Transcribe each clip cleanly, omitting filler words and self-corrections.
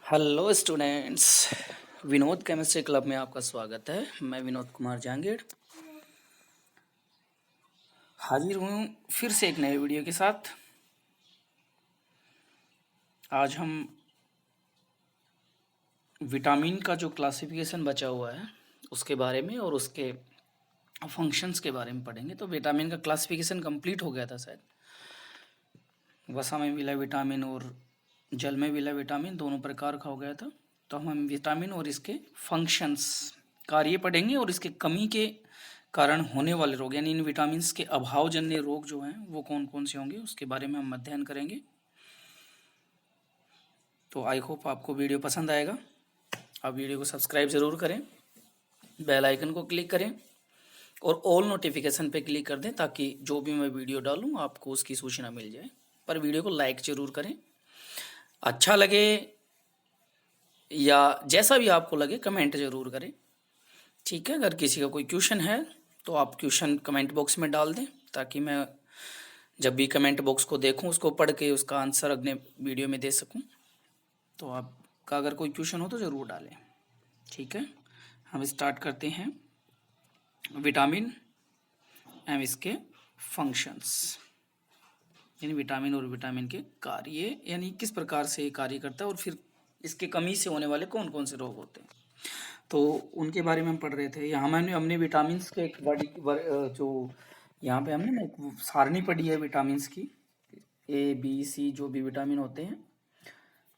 Hello students, Vinod chemistry club में आपका स्वागत है। मैं विनोद कुमार जांगीड़ हाजिर हूँ फिर से एक नए वीडियो के साथ। आज हम विटामिन का जो क्लासिफिकेशन बचा हुआ है उसके बारे में और उसके फंक्शंस के बारे में पढ़ेंगे। तो विटामिन का क्लासिफिकेशन कंप्लीट हो गया था शायद। वसा में मिला विटामिन और जल में मिला विटामिन दोनों प्रकार का हो गया था। तो हम विटामिन और इसके फंक्शंस कार्य पढ़ेंगे और इसके कमी के कारण होने वाले रोग यानी इन विटामिन्स के अभावजन्य रोग जो हैं वो कौन कौन से होंगे उसके बारे में हम अध्ययन करेंगे। तो आई होप आपको वीडियो पसंद आएगा। आप वीडियो को सब्सक्राइब ज़रूर करें, बेल आइकन को क्लिक करें और ऑल नोटिफिकेशन पे क्लिक कर दें ताकि जो भी मैं वीडियो डालूँ आपको उसकी सूचना मिल जाए। पर वीडियो को लाइक ज़रूर करें। अच्छा लगे या जैसा भी आपको लगे कमेंट ज़रूर करें, ठीक है। अगर किसी का कोई क्वेश्चन है तो आप क्वेश्चन कमेंट बॉक्स में डाल दें ताकि मैं जब भी कमेंट बॉक्स को देखूं उसको पढ़ के उसका आंसर अगले वीडियो में दे सकूं। तो आपका अगर कोई क्वेश्चन हो तो ज़रूर डालें, ठीक है। हम स्टार्ट करते हैं विटामिन एवं इसके फंक्शंस यानी विटामिन और विटामिन के कार्य यानी किस प्रकार से ये कार्य करता है और फिर इसके कमी से होने वाले कौन कौन से रोग होते हैं तो उनके बारे में हम पढ़ रहे थे। यहाँ हमने विटामिन के एक बड़ी जो यहाँ पे हमने ना एक सारणी पढ़ी है विटामिन की, ए बी सी जो भी विटामिन होते हैं।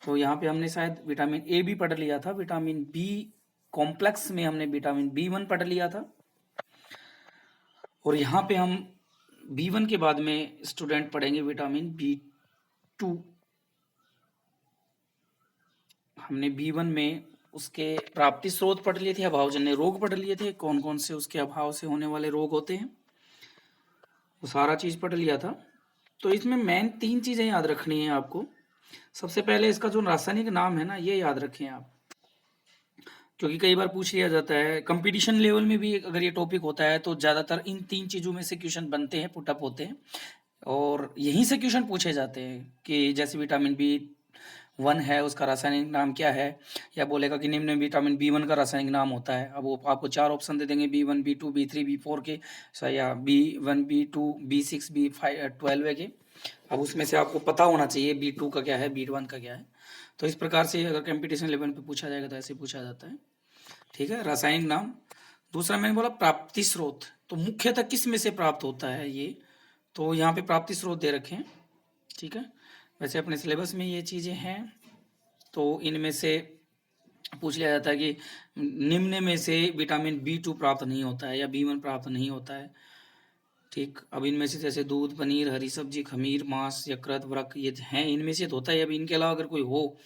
तो यहाँ पे हमने शायद विटामिन ए भी पढ़ लिया था। विटामिन बी कॉम्प्लेक्स में हमने विटामिन B1 पढ़ लिया था और यहाँ पे हम B1 के बाद में स्टूडेंट पढ़ेंगे विटामिन B2। हमने B1 में उसके प्राप्ति स्रोत पढ़ लिए थे, अभावजन्य रोग पढ़ लिए थे, कौन कौन से उसके अभाव से होने वाले रोग होते हैं, वो सारा चीज पढ़ लिया था। तो इसमें मेन 3 चीजें याद रखनी है आपको। सबसे पहले इसका जो रासायनिक नाम है ना ये याद रखें आप, क्योंकि कई बार पूछ लिया जाता है कंपटीशन लेवल में भी। अगर ये टॉपिक होता है तो ज़्यादातर इन 3 चीज़ों में से क्वेश्चन बनते हैं, पुटअप होते हैं और यहीं से क्वेश्चन पूछे जाते हैं कि जैसे विटामिन B1 है उसका रासायनिक नाम क्या है, या बोलेगा कि निम्न विटामिन B1 का रासायनिक नाम होता है। अब वो आपको 4 ऑप्शन दे देंगे B1 B2 B3 B4 के, या B1 B2 B6 B12 के। अब उसमें से आपको पता होना चाहिए B2 का क्या है B1 का क्या है। तो इस प्रकार से अगर कंपटीशन लेवल पे पूछा जाएगा तो ऐसे पूछा जाता है, ठीक है। रासायनिक नाम। दूसरा मैंने बोला प्राप्ति स्रोत, तो मुख्यतः किस में से प्राप्त होता है ये, तो यहाँ पे प्राप्ति स्रोत दे रखे हैं, ठीक है। वैसे अपने सिलेबस में ये चीज़ें हैं। तो इनमें से पूछ लिया जाता है कि निम्न में से विटामिन B2 प्राप्त नहीं होता है या B1 प्राप्त नहीं होता है, ठीक। अब इनमें से जैसे दूध, पनीर, हरी सब्जी, खमीर, मांस, यकृत, वृक ये हैं, इनमें से तो होता है। अब इनके अलावा अगर कोई हो,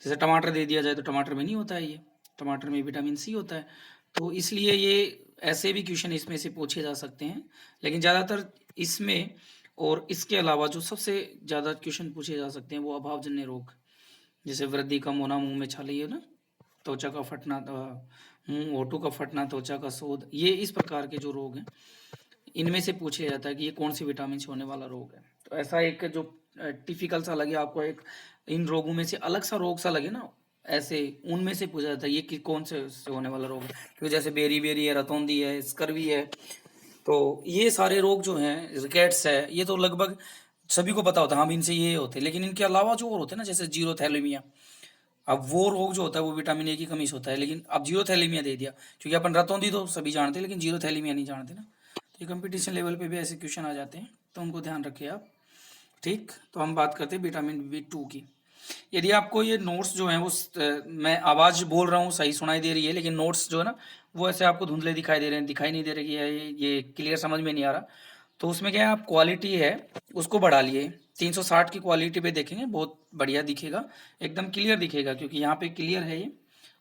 जैसे टमाटर दे दिया जाए तो टमाटर में नहीं होता है, ये टमाटर में विटामिन C होता है। तो इसलिए ये ऐसे भी क्वेश्चन इसमें से पूछे जा सकते हैं, लेकिन ज़्यादातर इसमें और इसके अलावा जो सबसे ज़्यादा क्वेश्चन पूछे जा सकते हैं वो अभावजन्य रोग, जैसे वृद्धि कम होना, मुंह में छाले, ये ना, त्वचा का फटना, मुंह होठों का फटना, त्वचा का शोथ, ये इस प्रकार के जो रोग हैं इनमें से पूछा जाता है कि ये कौन सी विटामिन से होने वाला रोग है। तो ऐसा एक जो टिपिकल सा लगे आपको, एक इन रोगों में से अलग सा रोग सा लगे ना, ऐसे उनमें से पूछा जाता है ये कि कौन से होने वाला रोग है। क्योंकि जैसे बेरी बेरी है, रतौंधी है, स्कर्वी है, तो ये सारे रोग जो हैं, रिकेट्स है, ये तो लगभग सभी को पता होता है, हम इनसे ये होते हैं। लेकिन इनके अलावा जो और होते हैं ना, जैसे जीरो थैलेमिया, अब वो रोग जो होता है वो विटामिन ए की कमी से होता है। लेकिन अब जीरो थैलेमिया दे दिया, क्योंकि अपन रतौंधी तो सभी जानते हैं लेकिन जीरो थैलेमिया नहीं जानते ना। तो ये कंपटीशन लेवल पे भी ऐसे क्वेश्चन आ जाते हैं, तो उनको ध्यान रखिए आप, ठीक। तो हम बात करते हैं विटामिन B2 की। यदि आपको ये नोट्स जो हैं वो मैं आवाज़ बोल रहा हूँ सही सुनाई दे रही है, लेकिन नोट्स जो है ना वो ऐसे आपको धुंधले दिखाई दे रहे हैं, दिखाई नहीं दे रहे कि ये क्लियर समझ में नहीं आ रहा, तो उसमें क्या है, आप क्वालिटी है उसको बढ़ा लिए। 360 की क्वालिटी पे देखेंगे बहुत बढ़िया दिखेगा, एकदम क्लियर दिखेगा, क्योंकि यहाँ पे क्लियर है, ये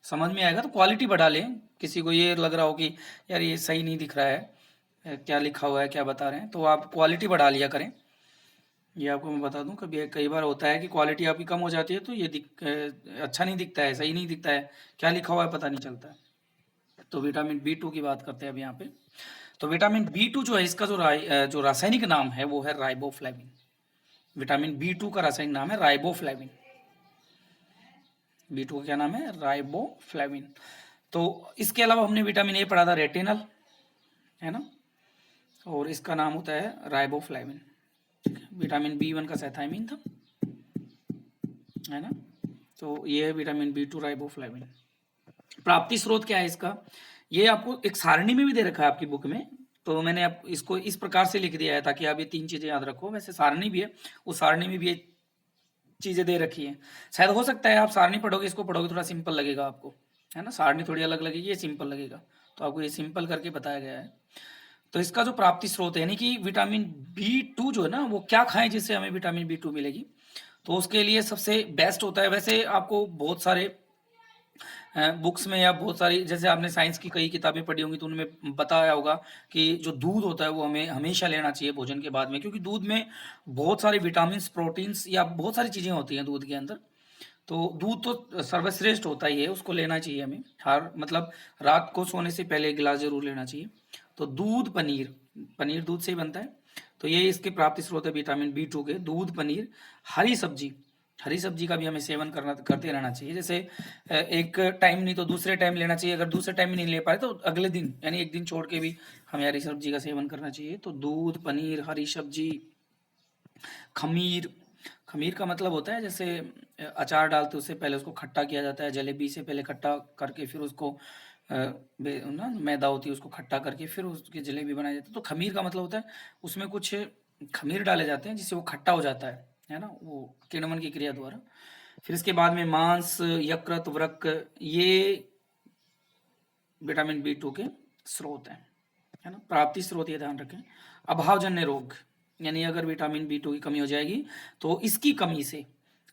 समझ में आएगा। तो क्वालिटी बढ़ा लें। किसी को ये लग रहा हो कि यार ये सही नहीं दिख रहा है, क्या लिखा हुआ है, क्या बता रहे हैं, तो आप क्वालिटी बढ़ा लिया करें। ये आपको मैं बता दूं, कभी कई बार होता है कि क्वालिटी आपकी कम हो जाती है तो ये अच्छा नहीं दिखता है, सही नहीं दिखता है, क्या लिखा हुआ है पता नहीं चलता है। तो विटामिन B2 की बात करते हैं अब यहाँ पे। तो विटामिन B2 जो है इसका जो रासायनिक नाम है वो है राइबोफ्लेविन। विटामिन B2 का रासायनिक नाम है राइबोफ्लेविन, B2 का क्या नाम है? राइबोफ्लेविन। तो इसके अलावा हमने विटामिन ए पढ़ा था, रेटिनल, है ना, और इसका नाम होता है राइबोफ्लेविन। विटामिन B1 का सेथाइमिन था, है ना। तो ये है विटामिन B2 राइबोफ्लेविन। प्राप्ति स्रोत क्या है इसका? ये आपको एक सारणी में भी दे रखा है आपकी बुक में, तो मैंने आप इसको इस प्रकार से लिख दिया है ताकि आप ये 3 चीजें याद रखो। वैसे सारणी भी है, उस सारणी में भी ये चीजें दे रखी है। शायद हो सकता है आप सारणी पढ़ोगे, इसको पढ़ोगे थोड़ा सिंपल लगेगा आपको, है ना। सारणी थोड़ी अलग लगेगी, ये सिंपल लगेगा, तो आपको ये सिंपल करके बताया गया है। तो इसका जो प्राप्ति स्रोत है, यानी कि विटामिन B2 जो है ना, वो क्या खाएं जिससे हमें विटामिन B2 मिलेगी, तो उसके लिए सबसे बेस्ट होता है, वैसे आपको बहुत सारे बुक्स में या बहुत सारी, जैसे आपने साइंस की कई किताबें पढ़ी होंगी तो उनमें बताया होगा कि जो दूध होता है वो हमें हमेशा लेना चाहिए भोजन के बाद में, क्योंकि दूध में बहुत सारे विटामिन, प्रोटीन्स या बहुत सारी चीज़ें होती हैं दूध के अंदर। तो दूध तो सर्वश्रेष्ठ होता ही है, उसको लेना चाहिए हमें हर, मतलब रात को सोने से पहले एक गिलास जरूर लेना चाहिए। तो दूध, पनीर, पनीर दूध से ही बनता है, तो ये इसके प्राप्ति स्रोत है विटामिन B2 के। दूध, पनीर, हरी सब्जी, हरी सब्जी का भी हमें सेवन करते रहना चाहिए। जैसे एक टाइम नहीं तो दूसरे टाइम लेना चाहिए, अगर दूसरे टाइम नहीं ले पाए तो अगले दिन, यानी एक दिन छोड़ के भी हमें हरी सब्जी का सेवन करना चाहिए। तो दूध, पनीर, हरी सब्जी, खमीर, खमीर का मतलब होता है जैसे अचार डालते उससे पहले उसको खट्टा किया जाता है, जलेबी से पहले खट्टा करके फिर उसको ना मैदा होती है उसको खट्टा करके फिर उसकी जलेबी बनाई जाती है। तो खमीर का मतलब होता है उसमें कुछ खमीर डाले जाते हैं जिससे वो खट्टा हो जाता है ना, वो किण्वन की क्रिया द्वारा। फिर इसके बाद में मांस, यकृत, वृक्क, ये विटामिन B2 के स्रोत हैं, है ना। प्राप्ति स्रोत ये ध्यान रखें। अभावजन्य रोग, यानी अगर विटामिन B2 की कमी हो जाएगी तो इसकी कमी से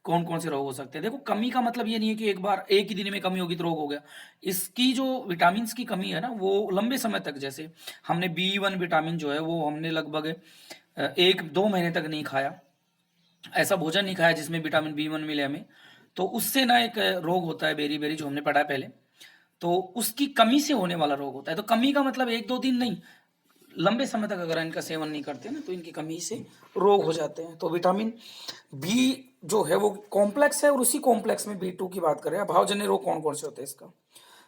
कौन कौन से रोग हो सकते हैं। देखो, कमी का मतलब ये नहीं है कि एक बार एक ही दिन में कमी होगी तो रोग हो गया। इसकी जो विटामिन की कमी है ना, वो लंबे समय तक, जैसे हमने B1 विटामिन जो है वो हमने लगभग 1-2 महीने तक नहीं खाया, ऐसा भोजन नहीं खाया जिसमें विटामिन B1 मिले हमें, तो उससे ना एक रोग होता है बेरी बेरी, जो हमने पढ़ा है पहले, तो उसकी कमी से होने वाला रोग होता है। तो कमी का मतलब 1-2 दिन नहीं, लंबे समय तक अगर इनका सेवन नहीं करते ना तो इनकी कमी से रोग हो जाते हैं। तो विटामिन बी जो है वो कॉम्प्लेक्स है, और उसी कॉम्प्लेक्स में B2 की बात करें। अभावजन्य रोग कौन कौन से होते हैं इसका,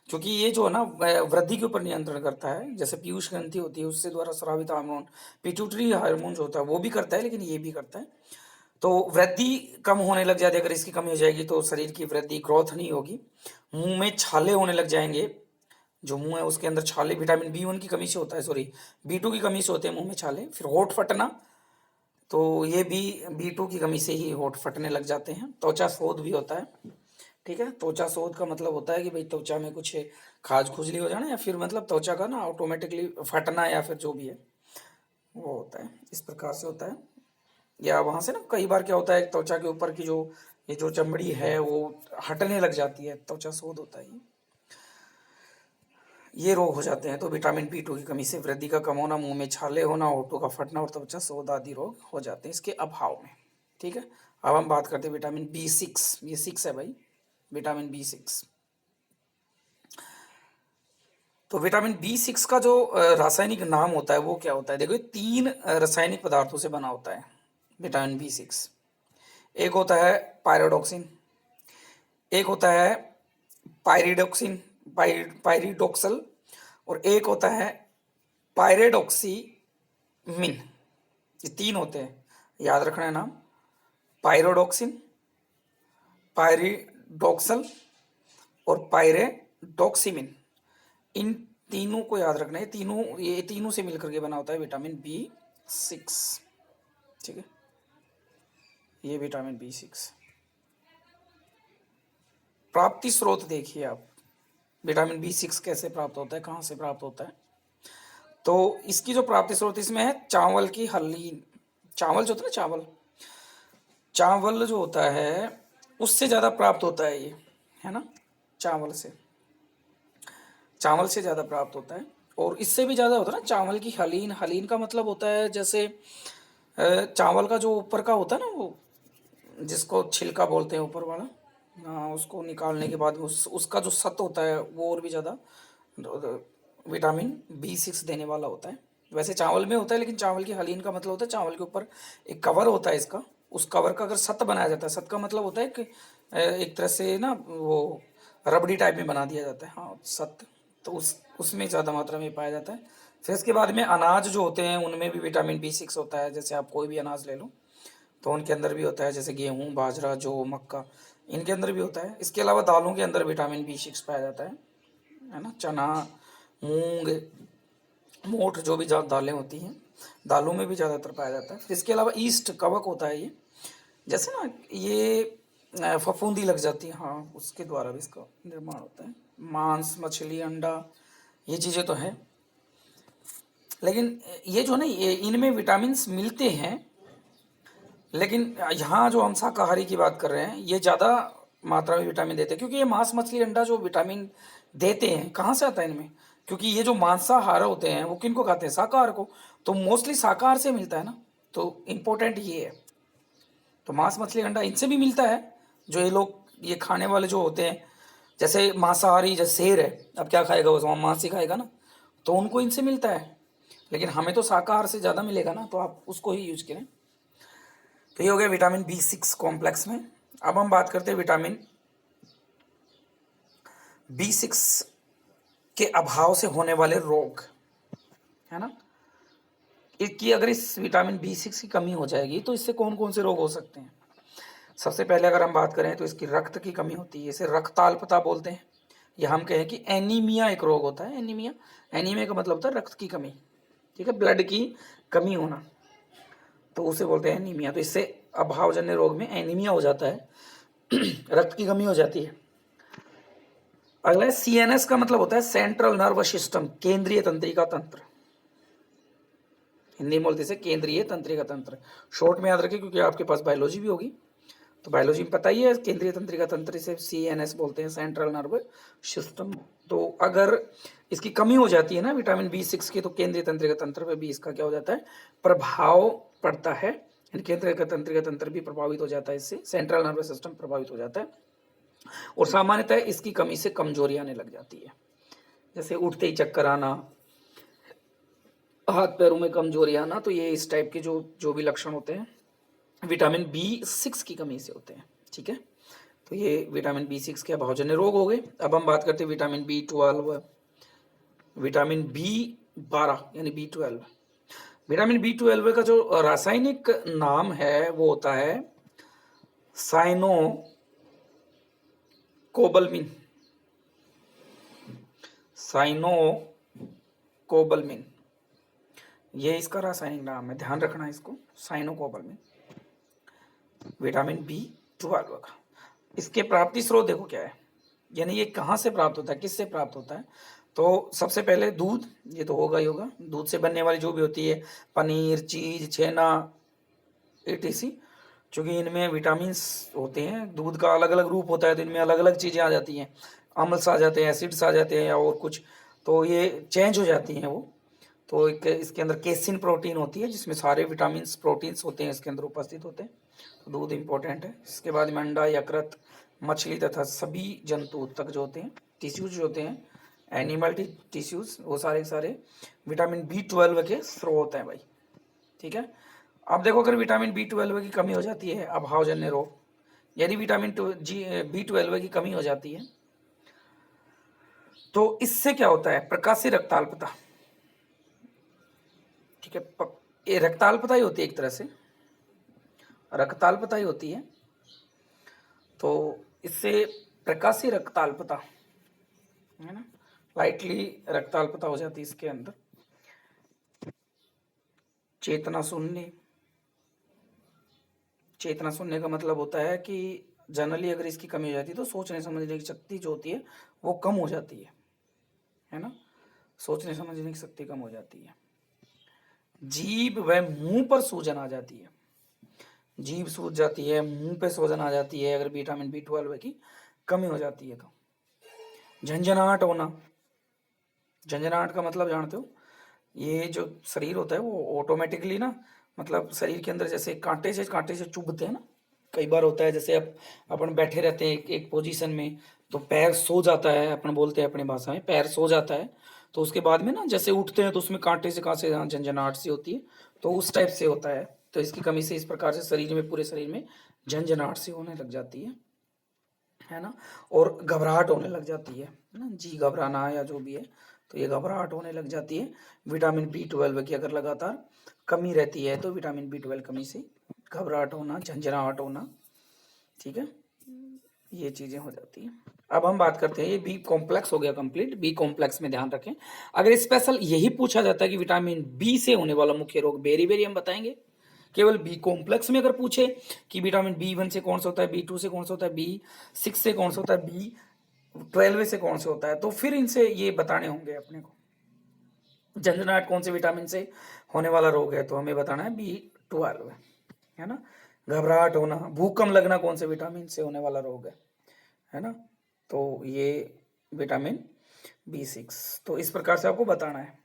क्योंकि ये जो है ना वृद्धि के ऊपर नियंत्रण करता है। जैसे पीयूष ग्रंथि होती है उससे द्वारा स्रावित हार्मोन, पिट्यूटरी हार्मोन जो होता है वो भी करता है, लेकिन ये भी करता है। तो वृद्धि कम होने लग जाती है, अगर इसकी कमी हो जाएगी तो शरीर की वृद्धि, ग्रोथ नहीं होगी। मुंह में छाले होने लग जाएंगे, जो मुंह है उसके अंदर छाले विटामिन B1 की कमी से होता है, सॉरी B2 की कमी से होते हैं मुंह में छाले। फिर होठ फटना, तो ये भी B2 की कमी से ही होठ फटने लग जाते हैं। त्वचा शोथ भी होता है, ठीक है। त्वचा शोथ का मतलब होता है कि भाई त्वचा में कुछ खाज खुजली हो जाना, या फिर मतलब त्वचा का ना ऑटोमेटिकली फटना, या फिर जो भी है वो होता है, इस प्रकार से होता है। या वहाँ से ना कई बार क्या होता है, त्वचा के ऊपर की जो ये जो चमड़ी है वो हटने लग जाती है, त्वचा शोथ होता है ये रोग हो जाते हैं। तो विटामिन B2 की कमी से वृद्धि का कम होना, मुंह में छाले होना, होठों का फटना और त्वचा शोथ आदि रोग हो जाते हैं इसके अभाव में, ठीक है। अब हम बात करते हैं विटामिन B6, ये 6 है भाई, विटामिन B6। तो विटामिन B6 का जो रासायनिक नाम होता है वो क्या होता है, देखो 3 रासायनिक पदार्थों से बना होता है विटामिन B6। एक होता है पायरोडॉक्सिन, एक होता है पायरिडोक्सिन, पायरिडोक्सल, और एक होता है पायरेडोक्सीमिन। ये 3 होते हैं, याद रखना है नाम, पायरोडोक्सिन, पायरिडोक्सल और पायरेडोक्सीमिन। इन तीनों को याद रखना है, ये तीनों से मिलकर के बना होता है विटामिन B6, ठीक है। ये विटामिन B6 प्राप्ति स्रोत देखिए आप, विटामिन B6 कैसे प्राप्त होता है, कहाँ से प्राप्त होता है। तो इसकी जो प्राप्ति स्रोत इसमें है चावल की हलीन, चावल जो होता है ना, चावल जो होता है उससे ज़्यादा प्राप्त होता है ये, है ना, चावल से ज़्यादा प्राप्त होता है। और इससे भी ज़्यादा होता है ना चावल की हलीन। हलीन का मतलब होता है जैसे चावल का जो ऊपर का होता है ना, वो जिसको छिलका बोलते हैं ऊपर वाला, हाँ, उसको निकालने के बाद उसका जो सत होता है वो और भी ज़्यादा विटामिन B6 देने वाला होता है। वैसे चावल में होता है, लेकिन चावल की हलीन का मतलब होता है चावल के ऊपर एक कवर होता है इसका, उस कवर का अगर सत बनाया जाता है, सत का मतलब होता है कि एक तरह से ना वो रबड़ी टाइप में बना दिया जाता है। हाँ सत्य, तो उसमें ज़्यादा मात्रा में पाया जाता है। फिर इसके बाद में अनाज जो होते हैं उनमें भी विटामिन B6 होता है। जैसे आप कोई भी अनाज ले लो तो उनके अंदर भी होता है, जैसे गेहूँ, बाजरा, जौ, मक्का, इनके अंदर भी होता है। इसके अलावा दालों के अंदर विटामिन B6 पाया जाता है ना। चना, मूंग, मोठ, जो भी दालें होती हैं, दालों में भी ज़्यादातर पाया जाता है। फिर इसके अलावा ईस्ट, कवक होता है ये, जैसे ना ये फफूंदी लग जाती है, हाँ, उसके द्वारा भी इसका निर्माण होता है। मांस, मछली, अंडा, ये चीज़ें तो हैं, लेकिन ये जो है ना, ये इनमें विटामिन्स मिलते हैं। लेकिन यहाँ जो हम शाकाहारी की बात कर रहे हैं, ये ज़्यादा मात्रा में विटामिन देते हैं, क्योंकि ये मांस, मछली, अंडा जो विटामिन देते हैं कहाँ से आता है इनमें? क्योंकि ये जो मांसाहार होते हैं वो किन को खाते हैं? शाकाहार को। तो मोस्टली शाकाहार से मिलता है ना, तो इम्पोर्टेंट ये है। तो मांस, मछली, अंडा इनसे भी मिलता है। जो ये लोग ये खाने वाले जो होते हैं, जैसे मांसाहारी, जैसे शेर है, अब क्या खाएगा वो? मांस ही खाएगा ना, तो उनको इनसे मिलता है। लेकिन हमें तो शाकाहार से ज़्यादा मिलेगा ना, तो आप उसको ही यूज करें। तो ये हो गया विटामिन B6 कॉम्प्लेक्स में। अब हम बात करते हैं विटामिन B6 के अभाव से होने वाले रोग, है ना। कि अगर इस विटामिन B6 की कमी हो जाएगी तो इससे कौन कौन से रोग हो सकते हैं? सबसे पहले अगर हम बात करें तो इसकी रक्त की कमी होती है, इसे रक्ताल्पता बोलते हैं। या हम कहें कि एनीमिया एक रोग होता है। एनीमिया, एनीमिया का मतलब होता है रक्त की कमी, ठीक है, ब्लड की कमी होना, तो उसे बोलते हैं एनीमिया। तो इससे अभावजन्य रोग में एनीमिया हो जाता है, रक्त की कमी हो जाती है। अगला है CNS का मतलब होता है सेंट्रल नर्वस सिस्टम, केंद्रीय तंत्रिका तंत्र। हिंदी में बोलते हैं केंद्रीय तंत्रिका तंत्र। शॉर्ट में याद रखें, क्योंकि आपके पास बायोलॉजी भी होगी, तो बायोलॉजी में पता ही है, केंद्रीय तंत्रिका तंत्र से CNS बोलते हैं, सेंट्रल नर्वस सिस्टम। तो अगर इसकी कमी हो जाती है ना विटामिन B6 की, तो केंद्रीय तंत्रिका तंत्र पे भी इसका क्या हो जाता है? प्रभाव पड़ता है। केंद्रीय तंत्रिका तंत्र भी प्रभावित हो जाता है इससे, सेंट्रल नर्वस सिस्टम प्रभावित हो जाता है। और सामान्यतः इसकी कमी से कमजोरी आने लग जाती है, जैसे उठते ही चक्कर आना, हाथ पैरों में कमजोरी आना। तो ये इस टाइप के जो भी लक्षण होते हैं विटामिन B6 की कमी से होते हैं, ठीक है। तो ये विटामिन B6 के अभावजन्य रोग हो गए। अब हम बात करते हैं विटामिन B12, विटामिन B12 यानी B12। विटामिन B12 का जो रासायनिक नाम है वो होता है साइनो कोबलमिन, साइनो कोबलमिन, ये इसका रासायनिक नाम है, ध्यान रखना इसको, साइनो कोबलमिन, विटामिन B12 का। इसके प्राप्ति स्रोत देखो क्या है, यानी ये कहाँ से प्राप्त होता है, किससे प्राप्त होता है? तो सबसे पहले दूध, ये तो होगा ही होगा, दूध से बनने वाली जो भी होती है पनीर, चीज, छेना, etc, चूँकि इनमें विटामिन्स होते हैं, दूध का अलग अलग रूप होता है, तो इनमें अलग अलग चीज़ें आ जाती हैं, अम्ल्स आ जाते हैं, एसिड्स आ जाते हैं, या और कुछ, तो ये चेंज हो जाती हैं वो। तो एक इसके अंदर केसिन प्रोटीन होती है, जिसमें सारे विटामिन्स, प्रोटीन्स होते हैं, इसके अंदर उपस्थित होते हैं। तो दूध इंपॉर्टेंट है। इसके बाद में अंडा, यकृत, मछली तथा सभी जंतु तक जो होते हैं, टिश्यूज जो होते हैं, एनिमल टिश्यूज, वो सारे सारे विटामिन B12 के स्रोत हैं भाई, ठीक है। अब देखो, अगर विटामिन B12 की कमी हो जाती है, अभावजन्य रोग, यदि विटामिन B12 की कमी हो जाती है, तो इससे क्या होता है? प्रकाशीय रक्ताल्पता, ठीक है। ये रक्ताल्पता ही होती है, एक तरह से रक्ताल्पता ही होती है। तो इससे प्रकाशीय रक्ताल्पता, है ना, लाइटली रक्ताल्पता हो जाती है इसके अंदर। चेतना शून्य, चेतना शून्य का मतलब होता है कि जनरली अगर इसकी कमी हो जाती है तो सोचने समझने की शक्ति जो होती है वो कम हो जाती है ना, सोचने समझने की शक्ति कम हो जाती है। जीभ व मुंह पर सूजन आ जाती है, जीभ सूज जाती है, मुंह पे सूजन आ जाती है अगर विटामिन B12 की कमी हो जाती है तो। झंझनाहट होना, झंझनाहट का मतलब जानते हो? ये जो शरीर होता है वो ऑटोमेटिकली ना, मतलब शरीर के अंदर जैसे कांटे से चुभते हैं ना, कई बार होता है, जैसे अब अपन बैठे रहते हैं एक पोजीशन में, तो पैर सो जाता है, अपन बोलते हैं अपनी भाषा में पैर सो जाता है, तो उसके बाद में ना जैसे उठते हैं तो उसमें कांटे से कहाँ से झंझनाहट सी होती है, तो उस टाइप से होता है। तो इसकी कमी से इस प्रकार से शरीर में, पूरे शरीर में झंझनाहट सी होने लग जाती है। है ना, और घबराहट होने लग जाती है ना, जी घबराना या जो भी है, तो ये घबराहट होने लग जाती है। विटामिन B12 की अगर लगातार कमी रहती है तो विटामिन B12 कमी से घबराहट होना, झंझनाहट होना, ठीक है, ये चीजें हो जाती हैं। अब हम बात करते हैं, ये बी कॉम्प्लेक्स हो गया कंप्लीट। बी कॉम्प्लेक्स में ध्यान रखें, अगर स्पेशल यही पूछा जाता है कि विटामिन बी से होने वाला मुख्य रोग, बेरी हम बताएंगे। केवल बी कॉम्प्लेक्स में अगर पूछे कि विटामिन B1 से कौन सा होता है, B2 से कौन सा होता है, B6 से कौन सा होता है, B12 से कौन सा होता है, तो फिर इनसे ये बताने होंगे अपने को। झंझनाहट कौन से विटामिन से होने वाला रोग है, तो हमें बताना है B12, है ना। घबराहट होना, भूकंप लगना कौन से विटामिन से होने वाला रोग है ना, तो ये विटामिन B6। तो इस प्रकार से आपको बताना है।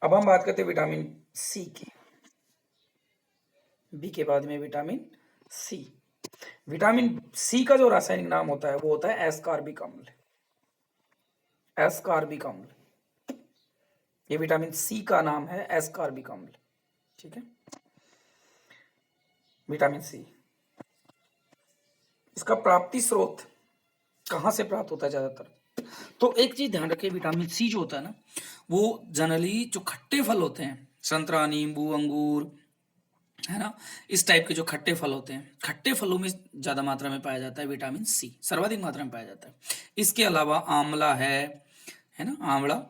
अब हम बात करते हैं विटामिन सी की। बी के बाद में विटामिन सी। विटामिन सी का जो रासायनिक नाम होता है वो होता है एस्कॉर्बिक अम्ल। एस्कॉर्बिक अम्ल, ये विटामिन सी का नाम है एस्कॉर्बिक अम्ल, ठीक है। विटामिन सी, इसका प्राप्ति स्रोत कहां से प्राप्त होता है ज्यादातर, तो एक चीज ध्यान रखिए, विटामिन सी जो होता है ना, वो जनरली जो खट्टे फल होते हैं, संतरा, नींबू, अंगूर, है ना, इस टाइप के जो खट्टे फल होते हैं, खट्टे फलों में ज्यादा मात्रा में पाया जाता है विटामिन सी, सर्वाधिक मात्रा में पाया जाता है। इसके अलावा आंवला है ना, आंवला,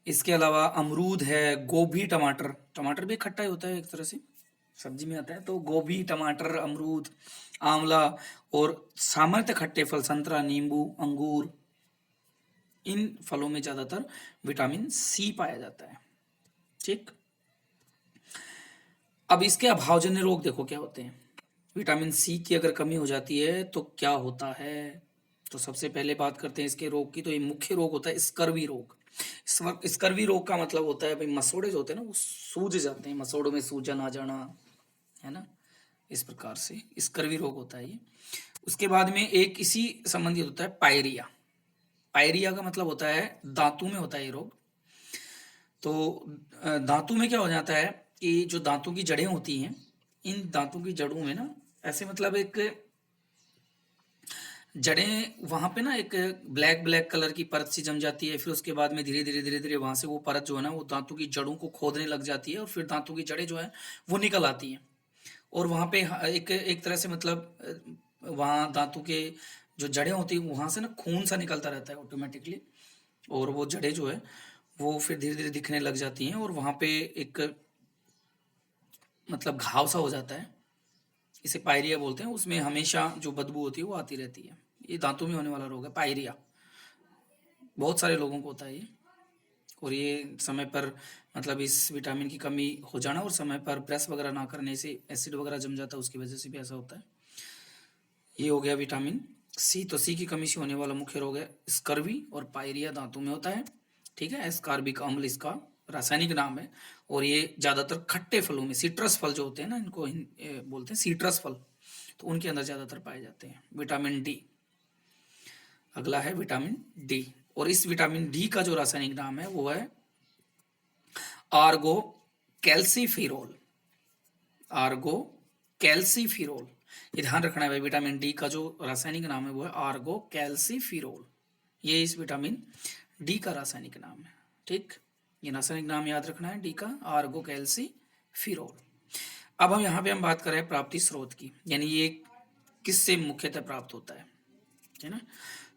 इसके अलावा अमरूद है, गोभी, टमाटर, टमाटर भी खट्टा ही होता है एक तरह से, सब्जी में आता है, तो गोभी, टमाटर, अमरूद, आंवला, और सामान्य खट्टे फल संतरा, नींबू, अंगूर, इन फलों में ज्यादातर विटामिन सी पाया जाता है, ठीक। अब इसके अभावजन्य रोग देखो क्या होते हैं। विटामिन सी की अगर कमी हो जाती है तो क्या होता है, तो सबसे पहले बात करते हैं इसके रोग की, तो ये मुख्य रोग होता है स्कर्वी रोग। स्कर्वी रोग का मतलब होता है भाई, मसोड़े जो होते हैं ना वो सूज जाते हैं, मसोड़ों में सूजन आ जाना, है ना, इस प्रकार से स्कर्वी रोग होता है ये। उसके बाद में एक इसी संबंधित होता है पायरिया। पायरिया का मतलब होता है दांतों में होता है ये रोग। तो दांतों में क्या हो जाता है कि जो दांतों की जड़ें होती हैं, इन दांतों की जड़ों में ना ऐसे मतलब एक जड़ें, वहां पे ना एक ब्लैक ब्लैक कलर की परत सी जम जाती है, फिर उसके बाद में धीरे धीरे वहां से वो परत जो है ना वो दांतों की जड़ों को खोदने लग जाती है, और फिर दांतों की जड़ें जो है वो निकल आती हैं, और वहां पे एक एक तरह से मतलब वहां दांतों के जो जड़ें होती है वहां से ना खून सा निकलता रहता है ऑटोमेटिकली, और वो जड़ें जो है वो फिर धीरे धीरे दिखने लग जाती हैं, और वहां पे एक मतलब घाव सा हो जाता है, इसे पायरिया बोलते हैं, उसमें हमेशा जो बदबू होती है वो आती रहती है। ये दांतों में होने वाला रोग है पायरिया, बहुत सारे लोगों को होता है ये। और ये समय पर मतलब इस विटामिन की कमी हो जाना, और समय पर ब्रश वगैरह ना करने से एसिड वगैरह जम जाता है, उसकी वजह से भी ऐसा होता है। ये हो गया विटामिन सी। तो सी की कमी से होने वाला मुख्य रोग है स्कर्वी, और पायरिया दांतों में होता है, ठीक है। एस्कॉर्बिक अम्ल इसका रासायनिक नाम है, और ये ज्यादातर खट्टे फलों में, सिट्रस फल जो होते हैं ना, इनको बोलते हैं सिट्रस फल, तो उनके अंदर ज्यादातर पाए जाते हैं। विटामिन डी, अगला है विटामिन डी, और इस विटामिन डी का जो रासायनिक नाम है वो है आर्गो कैल्सीफिरोल। आर्गो कैल्सीफिरोल, ये ध्यान रखना है भाई, विटामिन डी का जो रासायनिक नाम है वो है आर्गो कैल्सीफिरोल, ये इस विटामिन डी का रासायनिक नाम है, ठीक। ये रासायनिक नाम याद रखना है डी का, आर्गो कैल्सीफिरोल। अब हम यहाँ पे हम बात कर रहे हैं प्राप्ति स्रोत की, यानी ये किससे मुख्यतः प्राप्त होता है ना।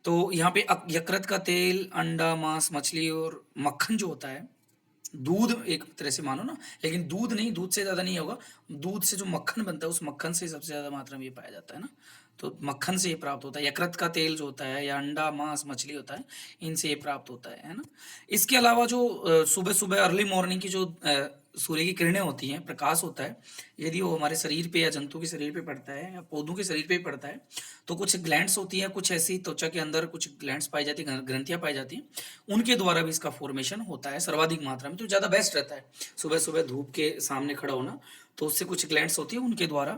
तो यहाँ पे यकृत का तेल, अंडा, मांस, मछली और मक्खन जो होता है, दूध एक तरह से मानो ना, लेकिन दूध नहीं, दूध से ज्यादा नहीं होगा, दूध से जो मक्खन बनता है उस मक्खन से सबसे ज्यादा मात्रा में ये पाया जाता है ना, तो मक्खन से ये प्राप्त होता है। यकृत का तेल जो होता है, या अंडा, मांस, मछली होता है, इनसे ये प्राप्त होता है ना। इसके अलावा जो सुबह सुबह अर्ली मॉर्निंग की जो सूर्य की किरणें होती हैं, प्रकाश होता है, यदि वो हमारे शरीर पे या जंतु के शरीर पे पड़ता है या पौधों के शरीर पे पड़ता है, तो कुछ ग्लैंड्स होती हैं, कुछ ऐसी त्वचा के अंदर कुछ ग्लैंड्स पाई जाती है, ग्रंथियां पाई जाती हैं, उनके द्वारा भी इसका फॉर्मेशन होता है सर्वाधिक मात्रा में, तो ज़्यादा बेस्ट रहता है सुबह सुबह धूप के सामने खड़ा होना, तो उससे कुछ ग्लैंड्स होती है उनके द्वारा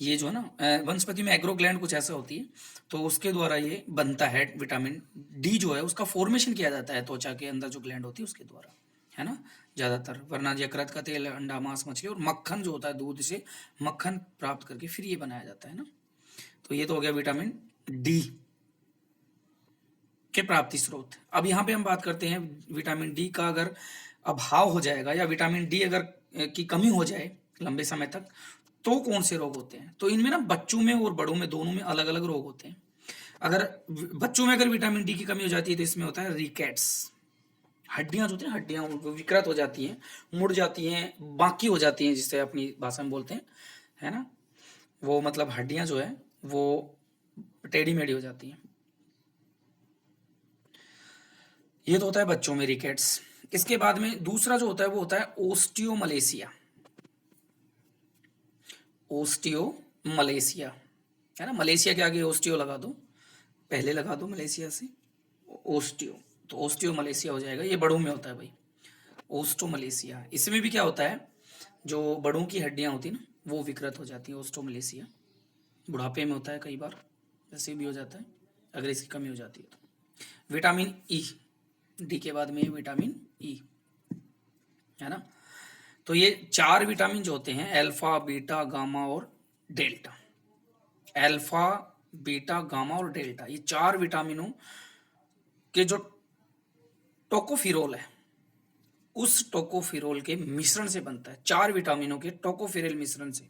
ये जो है ना वनस्पति में एग्रो ग्लैंड कुछ ऐसा होती है, तो उसके द्वारा ये बनता है विटामिन डी जो है, उसका फॉर्मेशन किया जाता है त्वचा के अंदर जो ग्लैंड होती है उसके द्वारा, है ना, ज्यादातर। वरना यकृत का तेल, अंडा, मांस, मछली और मक्खन जो होता है, दूध से मक्खन प्राप्त करके फिर ये बनाया जाता है ना। तो ये तो हो गया विटामिन डी के प्राप्ति स्रोत। अब यहाँ पे हम बात करते हैं विटामिन डी का अगर अभाव हो जाएगा या विटामिन डी अगर की कमी हो जाए लंबे समय तक तो कौन से रोग होते हैं। तो इनमें ना बच्चों में और बड़ों में दोनों में अलग अलग रोग होते हैं। अगर बच्चों में अगर विटामिन डी की कमी हो जाती है तो इसमें होता है रिकेट्स, हड्डियां जो होती हैं हड्डियां विकृत हो जाती हैं, मुड़ जाती हैं, बाकी हो जाती हैं, जिससे अपनी भाषा में बोलते हैं, है ना। वो मतलब हड्डियां जो है वो टेढ़ी मेढ़ी हो जाती हैं। ये तो होता है बच्चों में रिकेट्स। इसके बाद में दूसरा जो होता है वो होता है ओस्टियोमलेशिया। ओस्टियोमलेशिया, है ना, मलेशिया के आगे ओस्टियो लगा दो, पहले लगा दो मलेशिया से ओस्टियो, तो ओस्टियोमलेशिया हो जाएगा। ये बड़ों में होता है भाई ओस्टोमलेशिया। इसमें भी क्या होता है, जो बड़ों की हड्डियां होती है ना वो विकृत हो जाती है, ओस्टोमलेशिया। बुढ़ापे में होता है कई बार, वैसे भी हो जाता है अगर इसकी कमी हो जाती है तो। विटामिन ई, डी के बाद में विटामिन ई, है ना। तो ये 4 विटामिन जो होते हैं अल्फा बीटा गामा और डेल्टा, अल्फा बीटा गामा और डेल्टा, ये 4 विटामिनों के जो टोकोफिरोल है उस टोकोफिरोल के मिश्रण से बनता है। 4 विटामिनों के टोकोफिरोल मिश्रण से।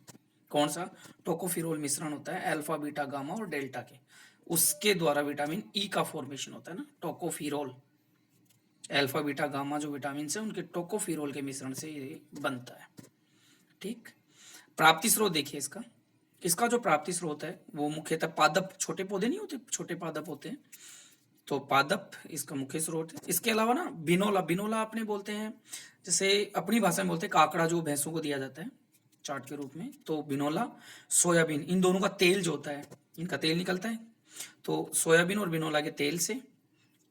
कौन सा टोकोफिरोल मिश्रण होता है, अल्फा बीटा गामा और डेल्टा के, उसके द्वारा विटामिन ई का फॉर्मेशन होता है ना, टोकोफिरोल। अल्फा बीटा गामा जो विटामिन है उनके टोकोफिरोल के मिश्रण से ये बनता है। ठीक, प्राप्ति स्रोत देखिए इसका। इसका जो प्राप्ति स्रोत है वो मुख्यतः पादप, छोटे पौधे नहीं होते, छोटे पादप होते हैं, तो पादप इसका मुख्य स्रोत है। इसके अलावा ना बिनोला, बिनोला अपने बोलते हैं, जैसे अपनी भाषा में बोलते हैं काकड़ा जो भैंसों को दिया जाता है चाट के रूप में, तो बिनोला, सोयाबीन, इन दोनों का तेल जो होता है, इनका तेल निकलता है, तो सोयाबीन और बिनोला के तेल से।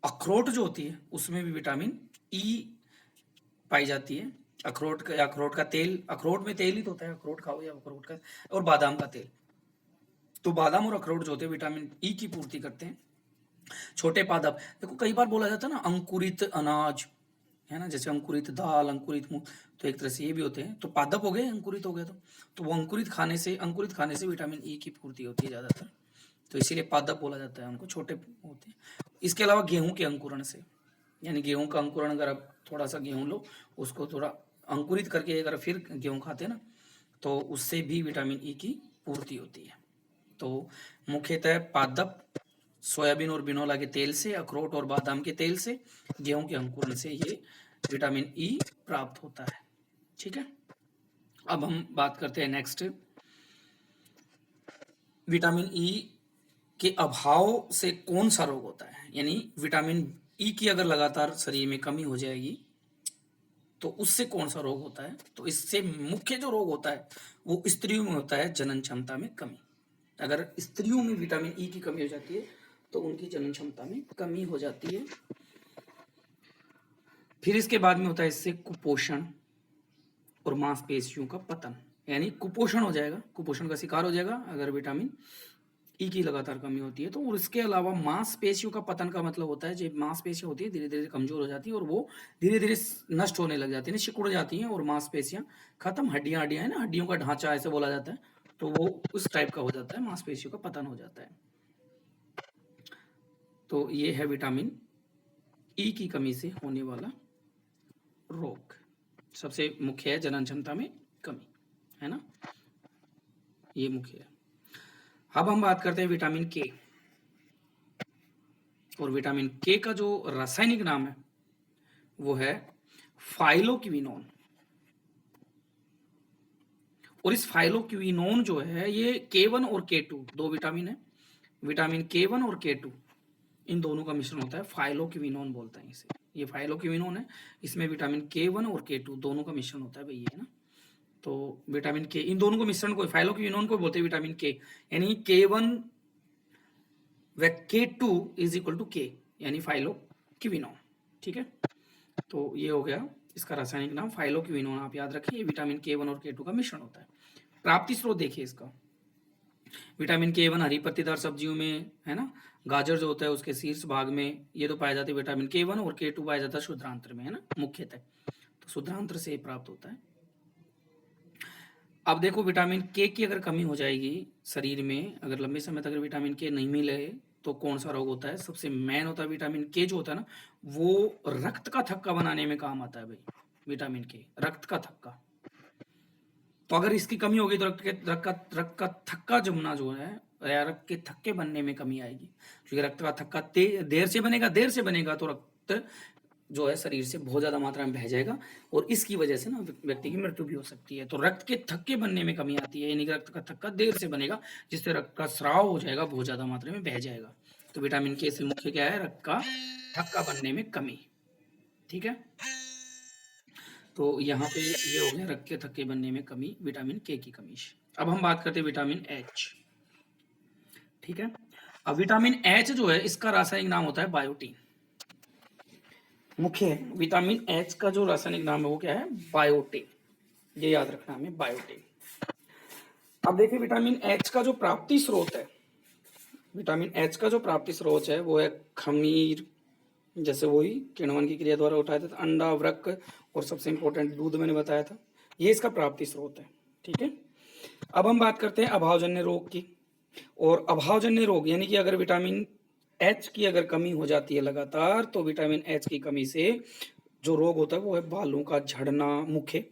अखरोट जो होती है उसमें भी विटामिन ई पाई जाती है। अखरोट का तेल, अखरोट में तेल ही तो होता है, अखरोट खाओ या अखरोट का, और बादाम का तेल, तो बादाम और अखरोट जो होते हैं विटामिन ई की पूर्ति करते हैं। छोटे पादप, देखो कई बार बोला जाता है ना अंकुरित अनाज, है ना, जैसे अंकुरित दाल, अंकुरित मूंग, तो एक तरह से ये भी होते हैं, तो पादप हो गए, अंकुरित हो गए, तो वो अंकुरित खाने से विटामिन ई की पूर्ति होती है ज़्यादातर, तो इसीलिए पादप बोला जाता है उनको, छोटे होते हैं। इसके अलावा गेहूं के अंकुरण से, यानी गेहूं का अंकुरण, अगर आप थोड़ा सा गेहूं लो, उसको थोड़ा अंकुरित करके अगर फिर गेहूं खाते हैं ना, तो उससे भी विटामिन ई की पूर्ति होती है। तो मुख्यतः पादप, सोयाबीन और बिनोला के तेल से, अखरोट और बादाम के तेल से, गेहूं के अंकुरण से ये विटामिन ई प्राप्त होता है। ठीक है, अब हम बात करते हैं नेक्स्ट, विटामिन ई के अभाव से कौन सा रोग होता है। यानी विटामिन ई की अगर लगातार शरीर में कमी हो जाएगी तो उससे कौन सा रोग होता है। तो इससे मुख्य जो रोग होता है वो स्त्रियों में होता है, जनन क्षमता में कमी। अगर स्त्रियों में विटामिन ई की कमी हो जाती है तो उनकी जनन क्षमता में कमी हो जाती है। फिर इसके बाद में होता है इससे कुपोषण और मांसपेशियों का पतन, यानी कुपोषण हो जाएगा, कुपोषण का शिकार हो जाएगा अगर विटामिन ई की लगातार कमी होती है तो। और इसके अलावा मांसपेशियों का पतन का मतलब होता है जब मांसपेशियां होती है धीरे धीरे कमजोर हो जाती है और वो धीरे धीरे नष्ट होने लग जाती है, सिकुड़ जाती हैं और मांसपेशियां खत्म, हड्डियां हड्डियां है ना, हड्डियों का ढांचा ऐसे बोला जाता है, तो वो उस टाइप का हो जाता है, मांसपेशियों का पतन हो जाता है। तो ये है विटामिन ई की कमी से होने वाला रोग। सबसे मुख्य है जनन क्षमता में कमी, है ना, ये मुख्य है। अब हम बात करते हैं विटामिन के, और विटामिन के का जो रासायनिक नाम है वो है फाइलोक्विनोन। और इस फाइलोक्विनोन जो है ये K1 और K2 दो विटामिन है, विटामिन K1 और K2 इन दोनों का मिश्रण होता है, फाइलोक्विनोन बोलते हैं इसे। ये फाइलोक्विनोन है, इसमें विटामिन K1 और K2 दोनों का मिश्रण होता है भाई, है ना। तो विटामिन के, इन दोनों को मिश्रण को फाइलोक्विनोन को बोलते हैं विटामिन के, यानी K1 व K2 इज इक्वल टू के, यानी फाइलोक्विनोन। ठीक है, तो ये हो गया इसका रासायनिक नाम फाइलोक्विनोन, आप याद रखिए। ये विटामिन K1 और K2 का मिश्रण होता है। प्राप्ति स्रोत देखिए इसका, विटामिन K1 हरी पत्तेदार सब्जियों में, है ना, गाजर जो होता है उसके शीर्ष भाग में ये तो पाया जाता है विटामिन K1, और K2 पाया जाता है शुद्धांत्र में, है ना, मुख्यतः, तो शुद्धांत्र से प्राप्त होता है। अब देखो विटामिन के की अगर कमी हो जाएगी शरीर में, अगर लंबे समय तक अगर विटामिन के नहीं मिले तो कौन सा रोग होता है? सबसे मेन होता है विटामिन के जो होता है ना, वो रक्त का थक्का बनाने में काम आता है भाई। विटामिन के रक्त का थक्का, तो अगर इसकी कमी होगी तो रक्त का थक्का जमना जो है, या रक्त के थक्के बनने में कमी आएगी, क्योंकि रक्त का थक्का देर से बनेगा तो रक्त जो है शरीर से बहुत ज्यादा मात्रा में बह जाएगा, और इसकी वजह से ना व्यक्ति की मृत्यु भी हो सकती है। तो रक्त के थक्के बनने में कमी आती है, यानी कि रक्त का थक्का देर से बनेगा, जिससे रक्त का स्राव हो जाएगा, बहुत ज्यादा मात्रा में बह जाएगा। तो विटामिन के से मुख्य क्या है? रक्त का थक्का बनने में कमी। ठीक है, तो यहाँ पे ये हो गया रक्त के थक्के बनने में कमी, विटामिन के की कमी। अब हम बात करते हैं विटामिन एच। ठीक है, अब विटामिन एच जो है इसका रासायनिक नाम होता है बायोटीन। मुख्य विटामिन एच का जो रासायनिक नाम है वो क्या है? बायोटीन। ये याद रखना हमें, बायोटीन। अब देखिए विटामिन एच का जो प्राप्ति स्रोत है, विटामिन एच का जो प्राप्ति स्रोत है वो है खमीर, जैसे वही किण्वन की क्रिया द्वारा उठाया था, अंडा, वृक्क, और सबसे इंपॉर्टेंट दूध मैंने बताया था, ये इसका प्राप्ति स्रोत है। ठीक है, अब हम बात करते हैं अभावजन्य रोग की। और अभावजन्य रोग यानी कि अगर विटामिन एच की अगर कमी हो जाती है लगातार, तो विटामिन एच की कमी से जो रोग होता है वो है बालों का झड़ना, मुख्य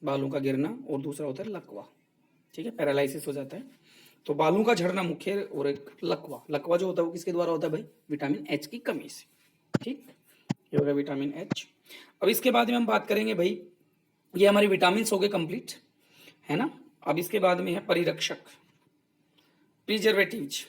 बालों का गिरना, और दूसरा होता है लकवा। ठीक है, पैरालिसिस हो जाता है। तो बालों का झड़ना मुख्य, और एक लकवा, लकवा जो होता है वो किसके द्वारा होता है भाई? विटामिन एच की कमी से। ठीक, ये हो गया विटामिन एच। अब इसके बाद में हम बात करेंगे भाई, ये हमारे विटामिन हो गए कंप्लीट, है ना। अब इसके बाद में है परिरक्षक, प्रिजर्वेटिव्स,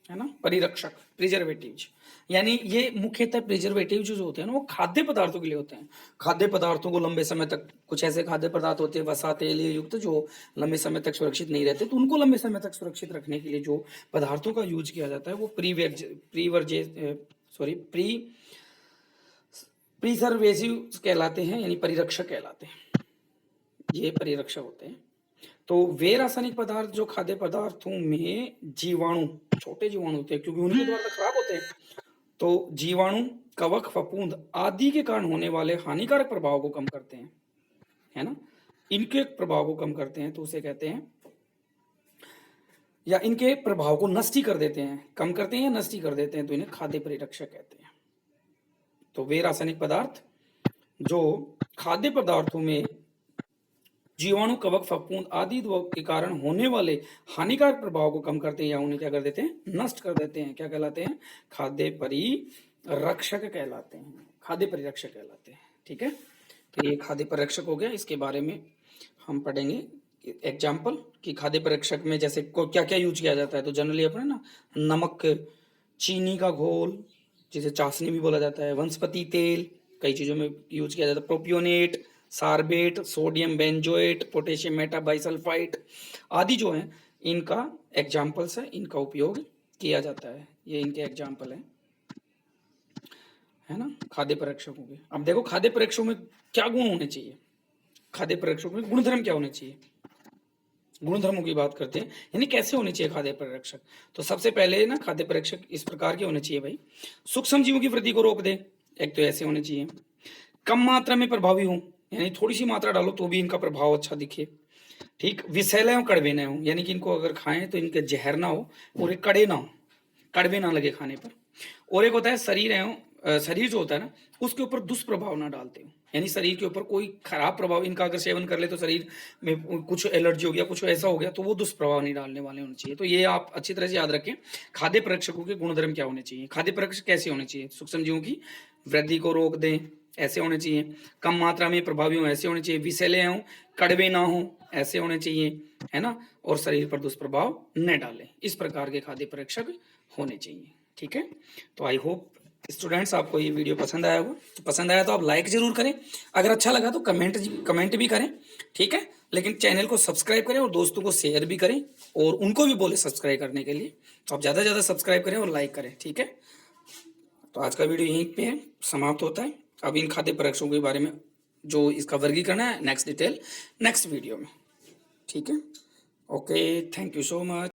है ना, परिरक्षक, प्रिजर्वेटिव्स, यानी ये मुख्यतः प्रिजर्वेटिव जो होते हैं ना वो खाद्य पदार्थों के लिए होते हैं। खाद्य पदार्थों को लंबे समय तक, कुछ ऐसे खाद्य पदार्थ होते हैं वसा तेल युक्त जो लंबे समय तक सुरक्षित नहीं रहते, तो उनको लंबे समय तक सुरक्षित रखने के लिए जो पदार्थों का यूज किया जाता है वो प्रिजर्वेटिव कहलाते हैं, यानी परिरक्षक कहलाते हैं। ये परिरक्षक होते हैं। तो वे रासायनिक पदार्थ जो खाद्य पदार्थों में जीवाणु, छोटे जीवाणु होते हैं, क्योंकि उनके द्वारा खराब होते हैं, तो जीवाणु, कवक, फफूंद आदि के कारण होने वाले हानिकारक प्रभाव को कम करते हैं, है ना, इनके प्रभाव को कम करते हैं, तो उसे कहते हैं, या इनके प्रभाव को नष्ट कर देते हैं, कम करते हैं या नष्ट कर देते हैं, तो इन्हें खाद्य परिरक्षक कहते हैं। तो वे रासायनिक पदार्थ जो खाद्य पदार्थों में जीवाणु, कवक, फफूंद आदि के कारण होने वाले हानिकारक प्रभाव को कम करते हैं, या उन्हें क्या कर देते हैं? नष्ट कर देते हैं। क्या कहलाते हैं? खाद्य परिरक्षक कहलाते हैं, खाद्य परिरक्षक कहलाते हैं। ठीक है, तो ये खाद्य परिरक्षक हो गया। इसके बारे में हम पढ़ेंगे एग्जाम्पल कि खाद्य परिरक्षक में जैसे क्या क्या यूज किया जाता है। तो जनरली अपने ना नमक, चीनी का घोल जिसे चाशनी भी बोला जाता है, वनस्पति तेल कई चीजों में यूज किया जाता है, propionate, सार्बेट, sodium benzoate, potassium metabisulphide आदि जो है इनका एग्जाम्पल्स है, इनका उपयोग किया जाता है। ये इनके एग्जाम्पल है ना, खाद्य परीक्षकों के। अब देखो खाद्य परीक्षकों में क्या गुण होने चाहिए, खाद्य परीक्षकों में गुणधर्म क्या होने चाहिए, गुणधर्मों की बात करते हैं, यानी कैसे होने चाहिए खाद्य परीक्षक। तो सबसे पहले ना खाद्य परीक्षक इस प्रकार के होने चाहिए भाई, सूक्ष्म जीवों की वृद्धि को रोक दे, एक तो ऐसे होने चाहिए, कम मात्रा में प्रभावी हो, यानी थोड़ी सी मात्रा डालो तो भी इनका प्रभाव अच्छा दिखे। ठीक, विषैले हो, कड़वे ना हो, यानी कि इनको अगर खाएं तो इनके जहर ना हो और कड़े ना हो, कड़वे ना लगे खाने पर। और एक होता है शरीर जो होता है ना उसके ऊपर दुष्प्रभाव ना डालते हो, यानी शरीर के ऊपर कोई खराब प्रभाव इनका अगर सेवन कर ले तो शरीर में कुछ एलर्जी हो गया, कुछ ऐसा हो गया, तो वो दुष्प्रभाव नहीं डालने वाले होने चाहिए। तो ये आप अच्छी तरह से याद रखें, खाद्य परीक्षकों के गुणधर्म क्या होने चाहिए। खाद्य परीक्षक कैसे होने चाहिए? सूक्ष्म जीवों की वृद्धि को रोक दें, ऐसे होने चाहिए, कम मात्रा में प्रभावी हो, ऐसे होने चाहिए, विषैले हों, कड़वे ना हो, ऐसे होने चाहिए, है ना, और शरीर पर दुष्प्रभाव न डालें। इस प्रकार के खाद्य परीक्षक होने चाहिए। ठीक है, तो आई होप स्टूडेंट्स आपको ये वीडियो पसंद आया होगा। तो पसंद आया तो आप लाइक जरूर करें, अगर अच्छा लगा तो कमेंट भी करें। ठीक है, लेकिन चैनल को सब्सक्राइब करें और दोस्तों को शेयर भी करें, और उनको भी बोले सब्सक्राइब करने के लिए। तो आप ज़्यादा से ज़्यादा सब्सक्राइब करें और लाइक करें। ठीक है, तो आज का वीडियो यहीं पे समाप्त होता है। अब इन खाद्य परीक्षकों के बारे में जो इसका वर्गीकरण है नेक्स्ट डिटेल नेक्स्ट वीडियो में। ठीक है, okay, thank you so much.